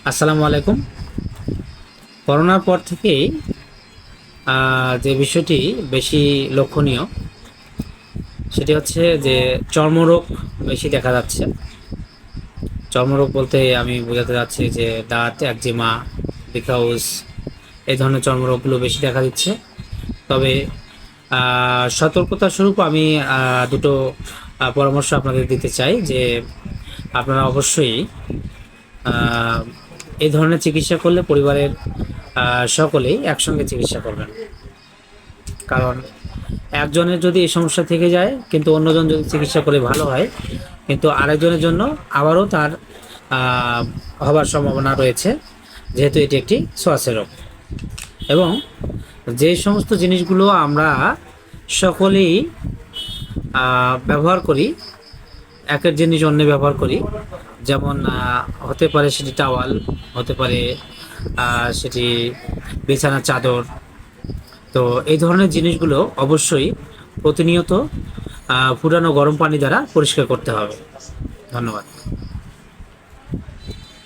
আসসালামু আলাইকুম। করোনার পর থেকেই যে বিষয়টি বেশি লক্ষণীয় সেটি হচ্ছে যে চর্মরোগ বেশি দেখা যাচ্ছে। চর্মরোগ বলতে আমি বোঝাতে চাচ্ছি যে দাঁত, একজিমা, বিকাউস, এই ধরনের চর্মরোগগুলো বেশি দেখা দিচ্ছে। তবে সতর্কতা স্বরূপ আমি দুটো পরামর্শ আপনাদের দিতে চাই যে আপনারা অবশ্যই আহ, এই ধরনের চিকিৎসা করলে পরিবারের সকলেই একসঙ্গে চিকিৎসা করবেন। কারণ একজনের যদি এই সমস্যা থেকে যায় কিন্তু অন্যজন যদি চিকিৎসা করে ভালো হয়, কিন্তু আরেকজনের জন্য আবারও তার আহ, হবার সম্ভাবনা রয়েছে, যেহেতু এটি একটি শ্বাসের রোগ। এবং যে সমস্ত জিনিসগুলো আমরা সকলেই ব্যবহার করি, একের জিনিস অন্য ব্যবহার করি, যেমন হতে পারে সেটি টাওয়াল, হতে পারে সেটি বিছানার চাদর। তো এই ধরনের জিনিসগুলো অবশ্যই প্রতিনিয়ত ফুটানো গরম পানি দ্বারা পরিষ্কার করতে হবে। ধন্যবাদ।